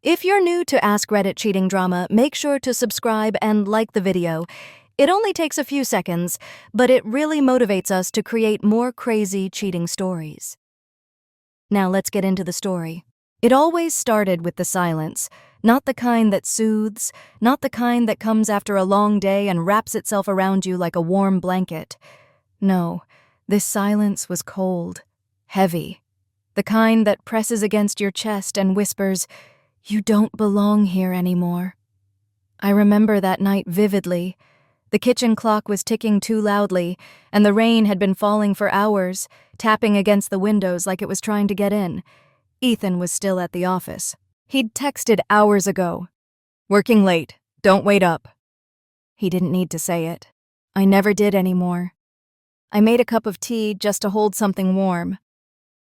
If you're new to AskReddit cheating drama, make sure to subscribe and like the video. It only takes a few seconds, but it really motivates us to create more crazy cheating stories. Now let's get into the story. It always started with the silence, not the kind that soothes, not the kind that comes after a long day and wraps itself around you like a warm blanket. No, this silence was cold, heavy, the kind that presses against your chest and whispers, "You don't belong here anymore." I remember that night vividly. The kitchen clock was ticking too loudly, and the rain had been falling for hours, tapping against the windows like it was trying to get in. Ethan was still at the office. He'd texted hours ago. "Working late. Don't wait up." He didn't need to say it. I never did anymore. I made a cup of tea just to hold something warm.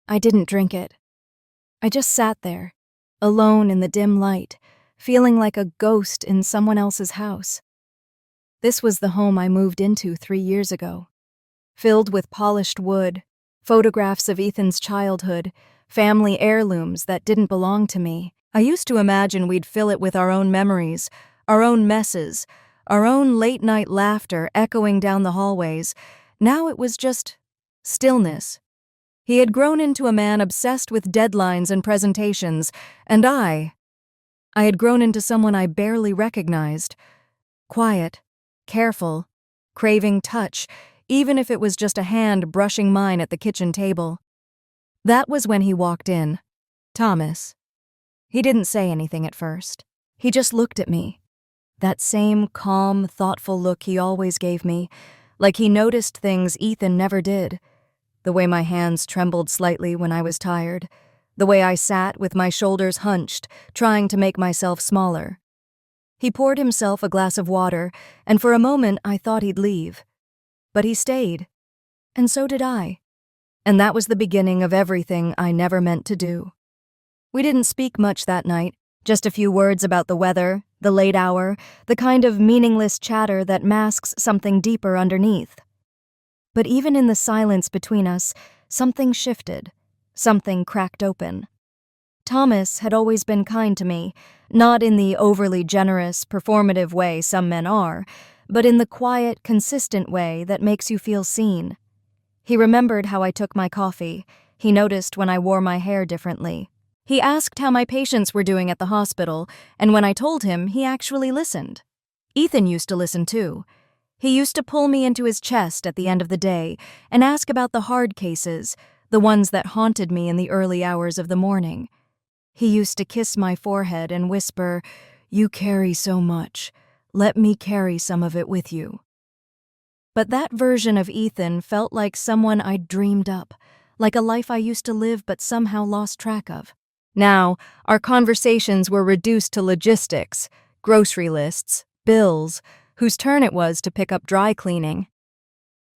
I didn't drink it. I just sat there, alone in the dim light, feeling like a ghost in someone else's house. This was the home I moved into 3 years ago, filled with polished wood, photographs of Ethan's childhood, family heirlooms that didn't belong to me. I used to imagine we'd fill it with our own memories, our own messes, our own late-night laughter echoing down the hallways. Now it was just stillness. He had grown into a man obsessed with deadlines and presentations, and I had grown into someone I barely recognized. Quiet, careful, craving touch, even if it was just a hand brushing mine at the kitchen table. That was when he walked in. Thomas. He didn't say anything at first. He just looked at me. That same calm, thoughtful look he always gave me, like he noticed things Ethan never did. The way my hands trembled slightly when I was tired. The way I sat with my shoulders hunched, trying to make myself smaller. He poured himself a glass of water, and for a moment I thought he'd leave. But he stayed. And so did I. And that was the beginning of everything I never meant to do. We didn't speak much that night, just a few words about the weather, the late hour, the kind of meaningless chatter that masks something deeper underneath. But even in the silence between us, something shifted, something cracked open. Thomas had always been kind to me, not in the overly generous, performative way some men are, but in the quiet, consistent way that makes you feel seen. He remembered how I took my coffee. He noticed when I wore my hair differently. He asked how my patients were doing at the hospital, and when I told him, he actually listened. Ethan used to listen too. He used to pull me into his chest at the end of the day and ask about the hard cases, the ones that haunted me in the early hours of the morning. He used to kiss my forehead and whisper, "You carry so much. Let me carry some of it with you." But that version of Ethan felt like someone I'd dreamed up, like a life I used to live but somehow lost track of. Now, our conversations were reduced to logistics, grocery lists, bills, whose turn it was to pick up dry cleaning.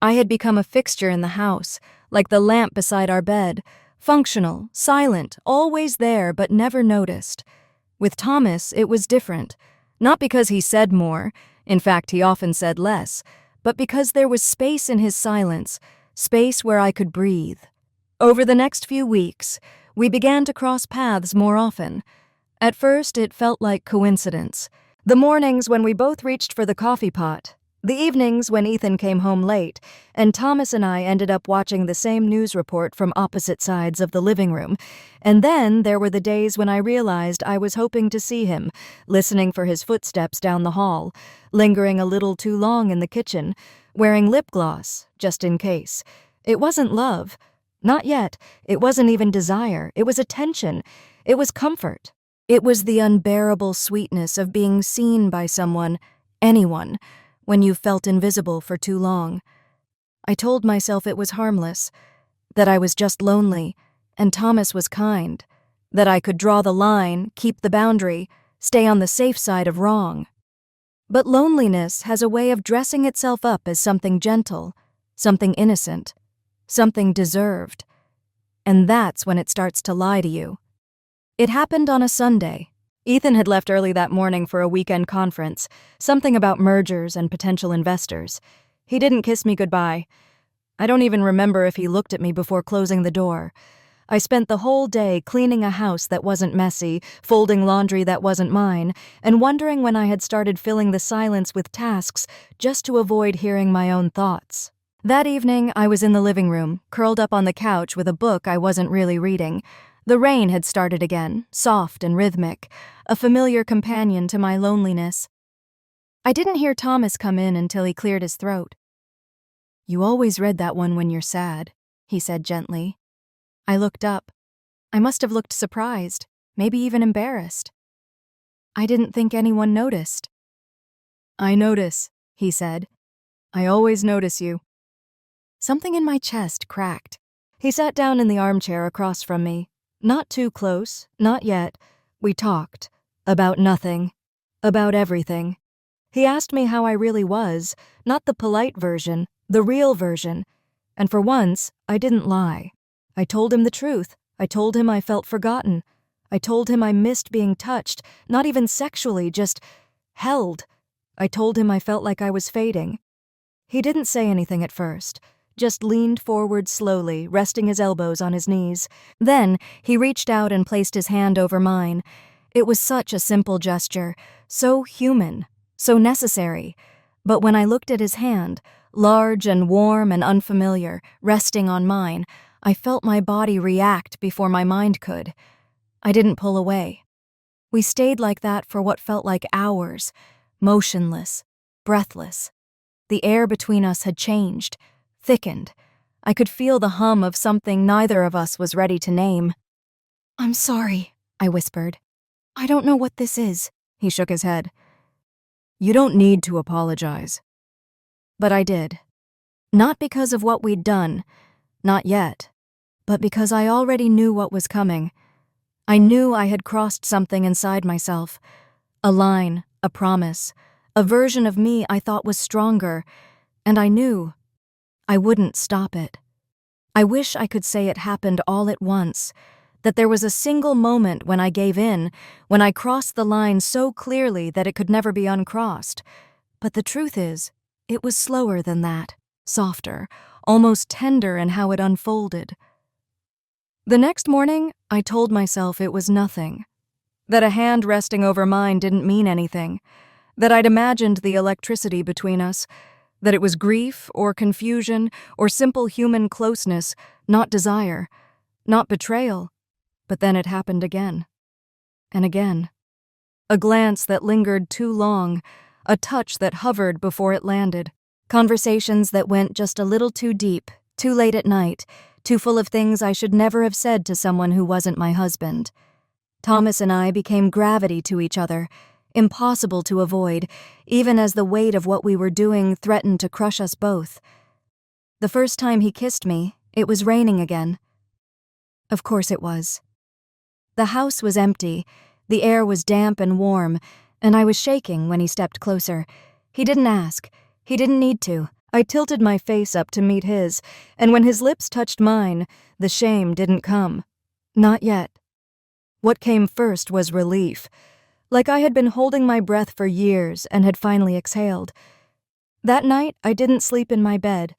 I had become a fixture in the house, like the lamp beside our bed, functional, silent, always there but never noticed. With Thomas, it was different, not because he said more, in fact he often said less, but because there was space in his silence, space where I could breathe. Over the next few weeks, we began to cross paths more often. At first, it felt like coincidence. The mornings when we both reached for the coffee pot, the evenings when Ethan came home late, and Thomas and I ended up watching the same news report from opposite sides of the living room. And then there were the days when I realized I was hoping to see him, listening for his footsteps down the hall, lingering a little too long in the kitchen, wearing lip gloss, just in case. It wasn't love. Not yet. It wasn't even desire. It was attention. It was comfort. It was the unbearable sweetness of being seen by someone, anyone, when you felt invisible for too long. I told myself it was harmless, that I was just lonely, and Thomas was kind, that I could draw the line, keep the boundary, stay on the safe side of wrong. But loneliness has a way of dressing itself up as something gentle, something innocent, something deserved. And that's when it starts to lie to you. It happened on a Sunday. Ethan had left early that morning for a weekend conference, something about mergers and potential investors. He didn't kiss me goodbye. I don't even remember if he looked at me before closing the door. I spent the whole day cleaning a house that wasn't messy, folding laundry that wasn't mine, and wondering when I had started filling the silence with tasks just to avoid hearing my own thoughts. That evening, I was in the living room, curled up on the couch with a book I wasn't really reading. The rain had started again, soft and rhythmic, a familiar companion to my loneliness. I didn't hear Thomas come in until he cleared his throat. "You always read that one when you're sad," he said gently. I looked up. I must have looked surprised, maybe even embarrassed. "I didn't think anyone noticed." "I notice," he said. "I always notice you." Something in my chest cracked. He sat down in the armchair across from me. Not too close, not yet. We talked. About nothing. About everything. He asked me how I really was, not the polite version, the real version. And for once, I didn't lie. I told him the truth. I told him I felt forgotten. I told him I missed being touched, not even sexually, just held. I told him I felt like I was fading. He didn't say anything at first, just leaned forward slowly, resting his elbows on his knees. Then he reached out and placed his hand over mine. It was such a simple gesture, so human, so necessary. But when I looked at his hand, large and warm and unfamiliar, resting on mine, I felt my body react before my mind could. I didn't pull away. We stayed like that for what felt like hours, motionless, breathless. The air between us had changed, thickened. I could feel the hum of something neither of us was ready to name. "I'm sorry," I whispered. "I don't know what this is." He shook his head. "You don't need to apologize." But I did. Not because of what we'd done, not yet, but because I already knew what was coming. I knew I had crossed something inside myself. A line, a promise, a version of me I thought was stronger, and I knew I wouldn't stop it. I wish I could say it happened all at once, that there was a single moment when I gave in, when I crossed the line so clearly that it could never be uncrossed. But the truth is, it was slower than that, softer, almost tender in how it unfolded. The next morning, I told myself it was nothing, that a hand resting over mine didn't mean anything, that I'd imagined the electricity between us, that it was grief or confusion or simple human closeness, not desire, not betrayal. But then it happened again. And again. A glance that lingered too long, a touch that hovered before it landed, conversations that went just a little too deep, too late at night, too full of things I should never have said to someone who wasn't my husband. Thomas and I became gravity to each other, impossible to avoid, even as the weight of what we were doing threatened to crush us both. The first time he kissed me, it was raining again. Of course it was. The house was empty, the air was damp and warm, and I was shaking when he stepped closer. He didn't ask. He didn't need to. I tilted my face up to meet his, and when his lips touched mine, the shame didn't come. Not yet. What came first was relief, like I had been holding my breath for years and had finally exhaled. That night, I didn't sleep in my bed.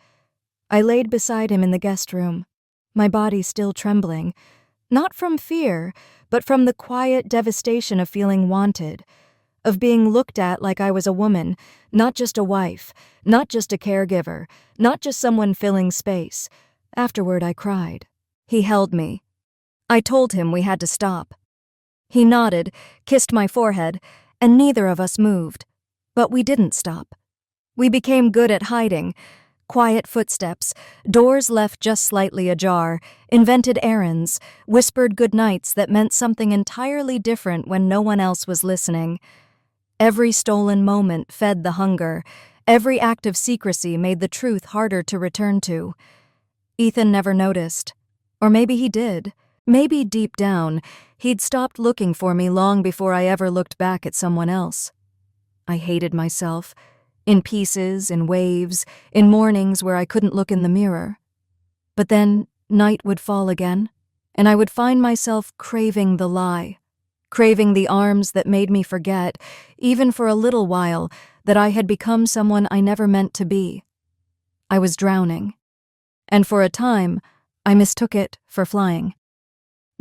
I laid beside him in the guest room, my body still trembling, not from fear, but from the quiet devastation of feeling wanted, of being looked at like I was a woman, not just a wife, not just a caregiver, not just someone filling space. Afterward, I cried. He held me. I told him we had to stop. He nodded, kissed my forehead, and neither of us moved. But we didn't stop. We became good at hiding. Quiet footsteps, doors left just slightly ajar, invented errands, whispered goodnights that meant something entirely different when no one else was listening. Every stolen moment fed the hunger. Every act of secrecy made the truth harder to return to. Ethan never noticed. Or maybe he did. Maybe deep down, he'd stopped looking for me long before I ever looked back at someone else. I hated myself. In pieces, in waves, in mornings where I couldn't look in the mirror. But then night would fall again, and I would find myself craving the lie, craving the arms that made me forget, even for a little while, that I had become someone I never meant to be. I was drowning, and for a time, I mistook it for flying.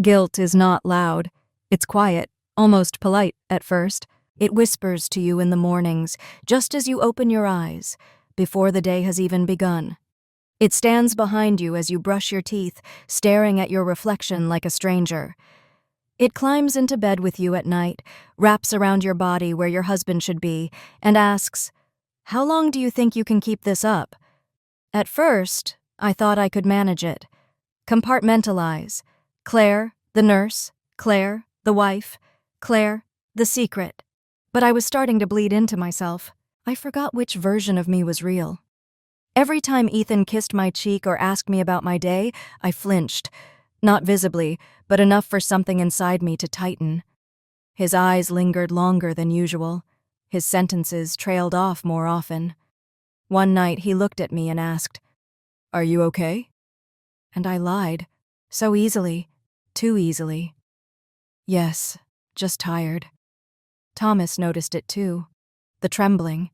Guilt is not loud. It's quiet, almost polite at first. It whispers to you in the mornings, just as you open your eyes, before the day has even begun. It stands behind you as you brush your teeth, staring at your reflection like a stranger. It climbs into bed with you at night, wraps around your body where your husband should be, and asks, "How long do you think you can keep this up?" At first, I thought I could manage it. Compartmentalize. Claire, the nurse. Claire, the wife. Claire, the secret. But I was starting to bleed into myself. I forgot which version of me was real. Every time Ethan kissed my cheek or asked me about my day, I flinched. Not visibly, but enough for something inside me to tighten. His eyes lingered longer than usual. His sentences trailed off more often. One night he looked at me and asked, "Are you okay?" And I lied. So easily. Too easily. "Yes, just tired." Thomas noticed it too. The trembling.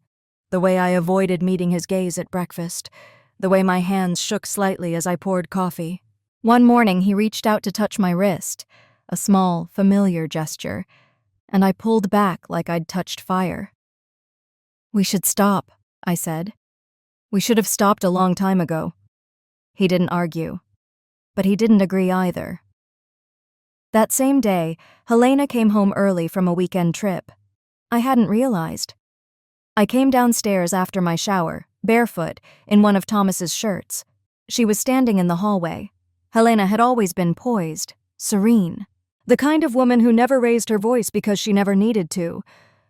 The way I avoided meeting his gaze at breakfast. The way my hands shook slightly as I poured coffee. One morning he reached out to touch my wrist, a small, familiar gesture, and I pulled back like I'd touched fire. "We should stop," I said. "We should have stopped a long time ago." He didn't argue, but he didn't agree either. That same day, Helena came home early from a weekend trip. I hadn't realized. I came downstairs after my shower, barefoot, in one of Thomas's shirts. She was standing in the hallway. Helena had always been poised, serene. The kind of woman who never raised her voice because she never needed to.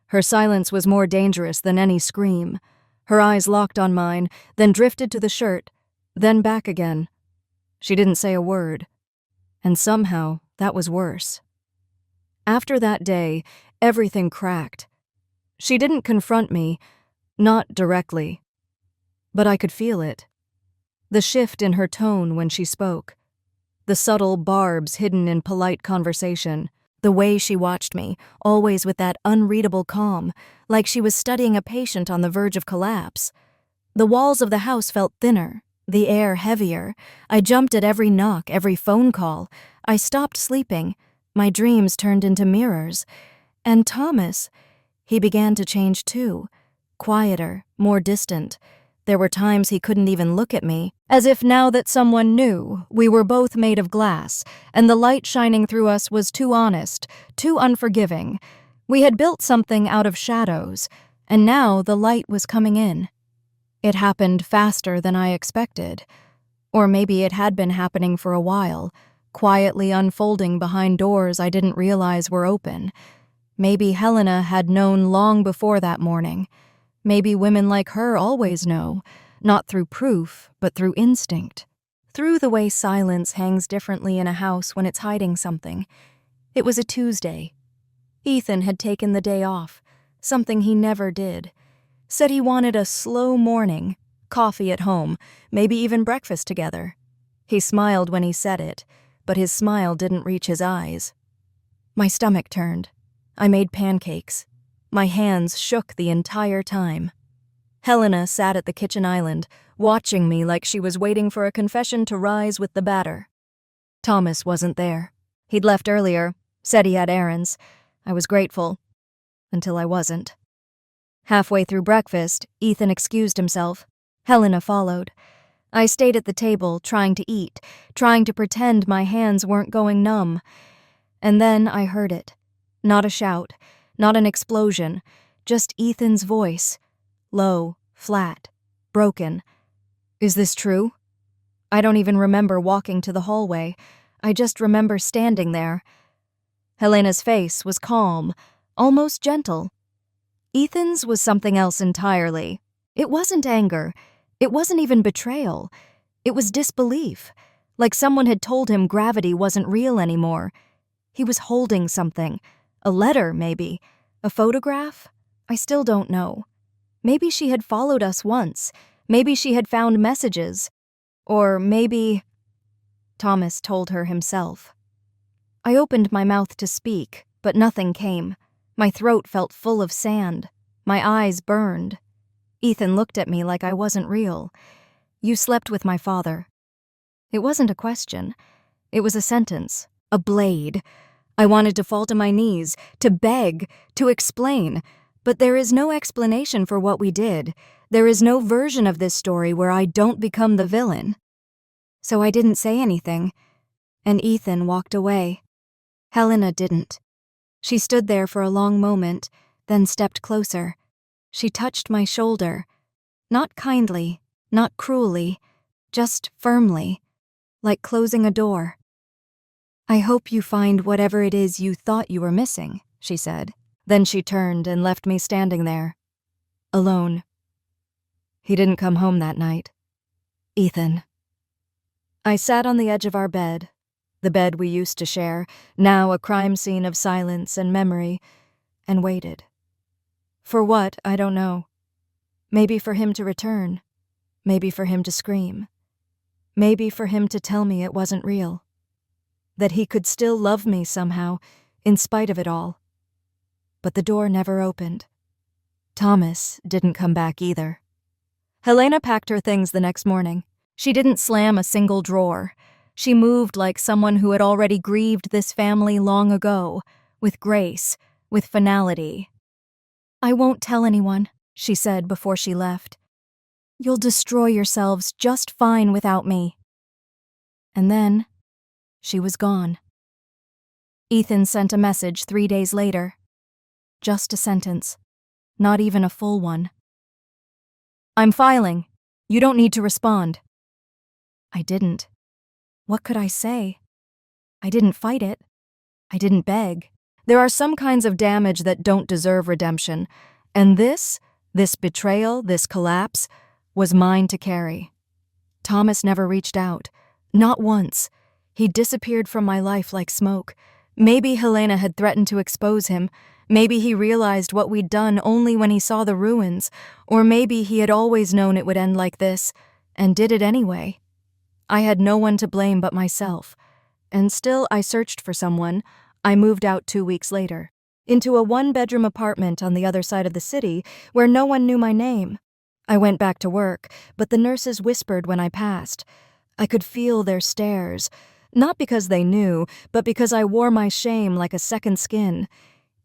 Her silence was more dangerous than any scream. Her eyes locked on mine, then drifted to the shirt, then back again. She didn't say a word. And somehow, that was worse. After that day, everything cracked. She didn't confront me, not directly. But I could feel it. The shift in her tone when she spoke. The subtle barbs hidden in polite conversation. The way she watched me, always with that unreadable calm, like she was studying a patient on the verge of collapse. The walls of the house felt thinner, the air heavier. I jumped at every knock, every phone call. I stopped sleeping. My dreams turned into mirrors. And Thomas, he began to change too. Quieter, more distant. There were times he couldn't even look at me, as if now that someone knew we were both made of glass, and the light shining through us was too honest, too unforgiving. We had built something out of shadows, and now the light was coming in. It happened faster than I expected. Or maybe it had been happening for a while, quietly unfolding behind doors I didn't realize were open. Maybe Helena had known long before that morning. Maybe women like her always know, not through proof, but through instinct. Through the way silence hangs differently in a house when it's hiding something. It was a Tuesday. Ethan had taken the day off, something he never did. Said he wanted a slow morning, coffee at home, maybe even breakfast together. He smiled when he said it, but his smile didn't reach his eyes. My stomach turned. I made pancakes. My hands shook the entire time. Helena sat at the kitchen island, watching me like she was waiting for a confession to rise with the batter. Thomas wasn't there. He'd left earlier, said he had errands. I was grateful. Until I wasn't. Halfway through breakfast, Ethan excused himself. Helena followed. I stayed at the table, trying to eat, trying to pretend my hands weren't going numb. And then I heard it. Not a shout, not an explosion, just Ethan's voice. Low, flat, broken. Is this true? I don't even remember walking to the hallway. I just remember standing there. Helena's face was calm, almost gentle. Ethan's was something else entirely. It wasn't anger. It wasn't even betrayal. It was disbelief, like someone had told him gravity wasn't real anymore. He was holding something. A letter, maybe. A photograph? I still don't know. Maybe she had followed us once. Maybe she had found messages. Or maybe... Thomas told her himself. I opened my mouth to speak, but nothing came. My throat felt full of sand. My eyes burned. Ethan looked at me like I wasn't real. You slept with my father. It wasn't a question. It was a sentence, A blade. I wanted to fall to my knees, to beg, to explain. But there is no explanation for what we did. There is no version of this story where I don't become the villain. So I didn't say anything, and Ethan walked away. Helena didn't. She stood there for a long moment, then stepped closer. She touched my shoulder. Not kindly, not cruelly, just firmly, like closing a door. "I hope you find whatever it is you thought you were missing," she said. Then she turned and left me standing there, alone. He didn't come home that night. Ethan. I sat on the edge of our bed, the bed we used to share, now a crime scene of silence and memory, and waited. For what, I don't know. Maybe for him to return. Maybe for him to scream. Maybe for him to tell me it wasn't real. That he could still love me somehow, in spite of it all. But the door never opened. Thomas didn't come back either. Helena packed her things the next morning. She didn't slam a single drawer. She moved like someone who had already grieved this family long ago, with grace, with finality. "I won't tell anyone," she said before she left. "You'll destroy yourselves just fine without me." And then, she was gone. Ethan sent a message 3 days later. Just a sentence. Not even a full one. "I'm filing. You don't need to respond." I didn't. What could I say? I didn't fight it. I didn't beg. There are some kinds of damage that don't deserve redemption, and this betrayal, this collapse, was mine to carry. Thomas never reached out. Not once. He disappeared from my life like smoke. Maybe Helena had threatened to expose him. Maybe he realized what we'd done only when he saw the ruins. Or maybe he had always known it would end like this, and did it anyway. I had no one to blame but myself. And still I searched for someone. I moved out 2 weeks later, into a one-bedroom apartment on the other side of the city where no one knew my name. I went back to work, but the nurses whispered when I passed. I could feel their stares, not because they knew, but because I wore my shame like a second skin.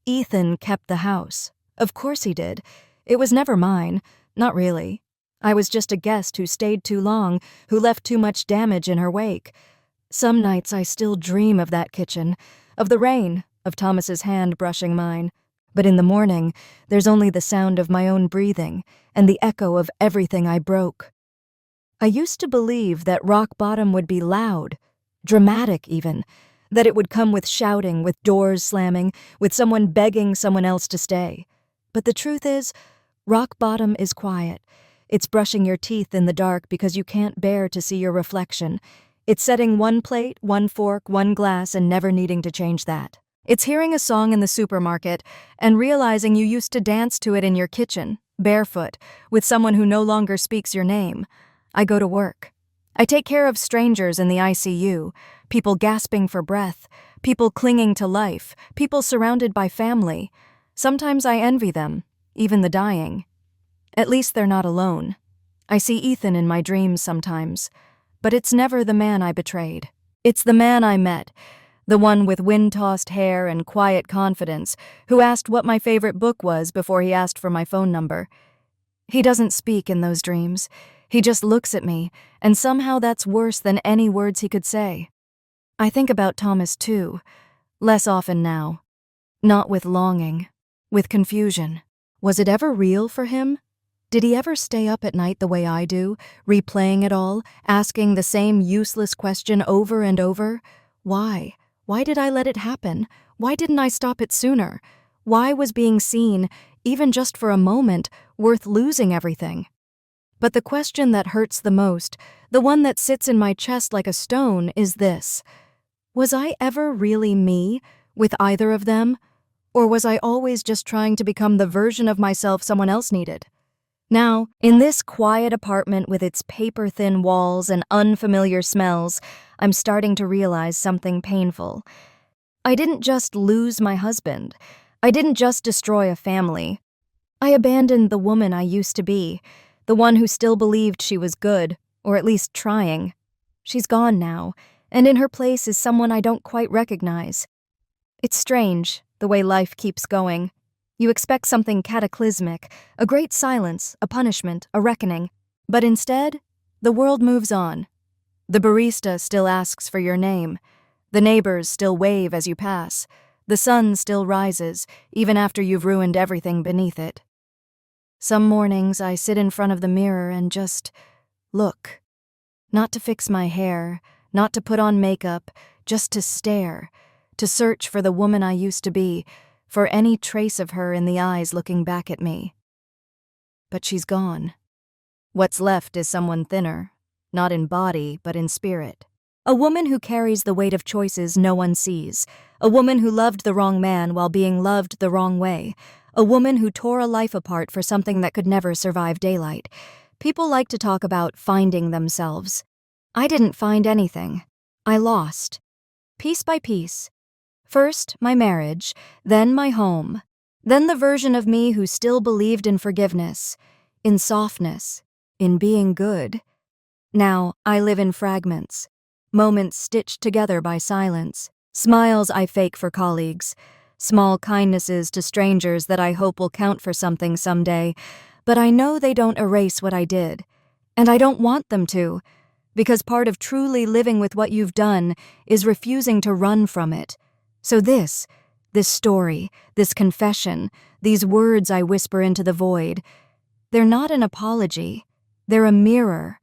Ethan kept the house. Of course he did. It was never mine. Not really. I was just a guest who stayed too long, who left too much damage in her wake. Some nights I still dream of that kitchen, of the rain, of Thomas's hand brushing mine. But in the morning, there's only the sound of my own breathing and the echo of everything I broke. I used to believe that rock bottom would be loud, dramatic even, that it would come with shouting, with doors slamming, with someone begging someone else to stay. But the truth is, rock bottom is quiet. It's brushing your teeth in the dark because you can't bear to see your reflection. It's setting one plate, one fork, one glass, and never needing to change that. It's hearing a song in the supermarket and realizing you used to dance to it in your kitchen, barefoot, with someone who no longer speaks your name. I go to work. I take care of strangers in the ICU, people gasping for breath, people clinging to life, people surrounded by family. Sometimes I envy them, even the dying. At least they're not alone. I see Ethan in my dreams sometimes, but it's never the man I betrayed. It's the man I met, the one with wind-tossed hair and quiet confidence, who asked what my favorite book was before he asked for my phone number. He doesn't speak in those dreams. He just looks at me, and somehow that's worse than any words he could say. I think about Thomas too, less often now. Not with longing, with confusion. Was it ever real for him? Did he ever stay up at night the way I do, replaying it all, asking the same useless question over and over? Why? Why did I let it happen? Why didn't I stop it sooner? Why was being seen, even just for a moment, worth losing everything? But the question that hurts the most, the one that sits in my chest like a stone, is this. Was I ever really me, with either of them? Or was I always just trying to become the version of myself someone else needed? Now, in this quiet apartment with its paper-thin walls and unfamiliar smells, I'm starting to realize something painful. I didn't just lose my husband. I didn't just destroy a family. I abandoned the woman I used to be, the one who still believed she was good, or at least trying. She's gone now, and in her place is someone I don't quite recognize. It's strange, the way life keeps going. You expect something cataclysmic, a great silence, a punishment, a reckoning. But instead, the world moves on. The barista still asks for your name. The neighbors still wave as you pass. The sun still rises, even after you've ruined everything beneath it. Some mornings I sit in front of the mirror and just look. Not to fix my hair, not to put on makeup, just to stare, to search for the woman I used to be, for any trace of her in the eyes looking back at me. But she's gone. What's left is someone thinner, not in body, but in spirit. A woman who carries the weight of choices no one sees. A woman who loved the wrong man while being loved the wrong way. A woman who tore a life apart for something that could never survive daylight. People like to talk about finding themselves. I didn't find anything. I lost. Piece by piece. First, my marriage, then my home, then the version of me who still believed in forgiveness, in softness, in being good. Now, I live in fragments, moments stitched together by silence, smiles I fake for colleagues, small kindnesses to strangers that I hope will count for something someday, but I know they don't erase what I did, and I don't want them to, because part of truly living with what you've done is refusing to run from it. So this story, this confession, these words I whisper into the void, they're not an apology. They're a mirror,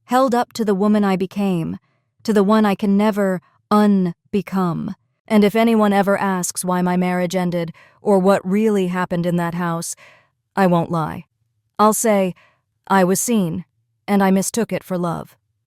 held up to the woman I became, to the one I can never unbecome. And if anyone ever asks why my marriage ended or what really happened in that house, I won't lie. I'll say, I was seen, and I mistook it for love.